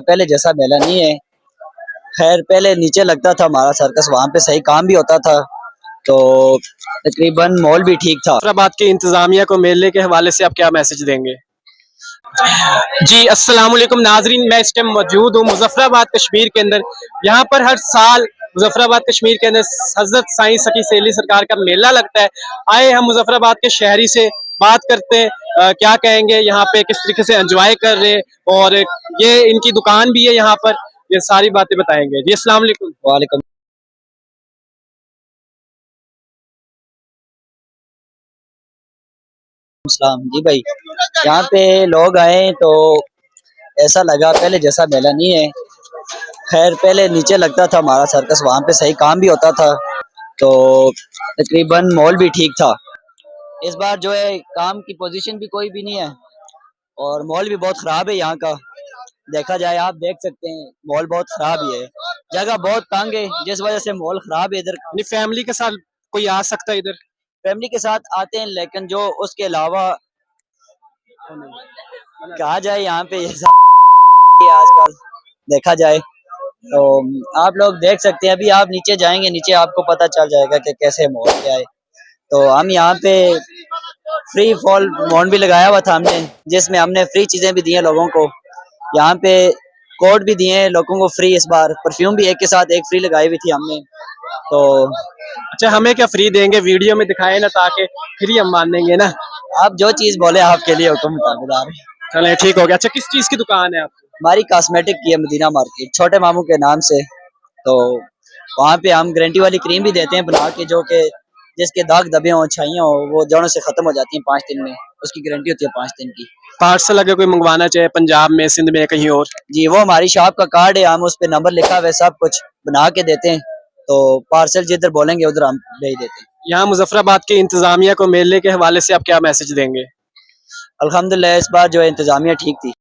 पहले जैसा मेला नहीं है। खैर पहले नीचे लगता था हमारा सर्कस, वहाँ पे सही काम भी होता था, तो तकरीबन मॉल भी ठीक था। मुजफ्फराबाद की इंतजामिया को मेले के हवाले से आप क्या मैसेज देंगे? जी अस्सलाम वालेकुम नाजरीन, मैं इस टाइम मौजूद हूँ मुजफ्फराबाद कश्मीर के अंदर। यहाँ पर हर साल मुजफ्फराबाद कश्मीर के अंदर हजरत साईं सकी सैली सरकार का मेला लगता है। आए हम मुजफ्फराबाद के शहरी से बात करते हैं, क्या कहेंगे यहाँ पे किस तरीके से एंजॉय कर रहे हैं, और ये इनकी दुकान भी है यहाँ पर, ये सारी बातें बताएंगे। जी अस्सलाम वालेकुम। वालेकुम सलाम। जी भाई, यहाँ पे लोग आए तो ऐसा लगा पहले जैसा मेला नहीं है। खैर पहले नीचे लगता था हमारा सर्कस, वहाँ पे सही काम भी होता था, तो तकरीबन मॉल भी ठीक था। इस बार जो है काम की पोजीशन भी कोई भी नहीं है, और मॉल भी बहुत खराब है यहाँ का। देखा जाए आप देख सकते हैं मॉल बहुत खराब ही है, जगह बहुत तंग है, जिस वजह से मॉल खराब है इधर। यानी फैमिली के साथ कोई आ सकता है इधर? फैमिली के साथ आते हैं, लेकिन जो उसके अलावा कहा जाए यहाँ पे ये आजकल देखा जाए तो आप लोग देख सकते हैं। अभी आप नीचे जाएंगे, नीचे आपको पता चल जाएगा कि कैसे मॉल क्या है। तो हम यहाँ पे फ्री फॉल मॉल भी लगाया हुआ था हमने, जिसमें हमने फ्री चीजें भी दी हैं लोगों को। यहाँ पे कोट भी दिए हैं लोगों को फ्री। इस बार परफ्यूम भी एक के साथ एक फ्री लगाई हुई थी हमने। तो अच्छा, हमें क्या फ्री देंगे? वीडियो में दिखाए ना, ताकि फ्री हम मानेंगे ना। आप जो चीज बोले आपके लिए हुक्म ताबेदार है। चले ठीक हो गया। अच्छा, किस चीज की दुकान है आपकी? हमारी कॉस्मेटिक की है, मदीना मार्केट, छोटे मामू के नाम से। तो वहाँ पे हम गारंटी वाली क्रीम भी देते हैं बना के, जो कि जिसके दाग दबे हों, छाइयाँ हो, वो जड़ों से खत्म हो जाती हैं 5 दिन में। उसकी गारंटी होती है 5 दिन की। पार्सल अगर कोई मंगवाना चाहे पंजाब में, सिंध में, कहीं और? जी, वो हमारी शॉप का कार्ड है, हम उस पे नंबर लिखा हुआ है, सब कुछ बना के देते हैं। तो पार्सल जिधर बोलेंगे उधर हम भेज देते हैं। यहाँ मुजफ्फराबाद की इंतजामिया को मेले के हवाले से आप क्या मैसेज देंगे? अल्हम्दुलिल्लाह इस बार जो है इंतजामिया ठीक थी।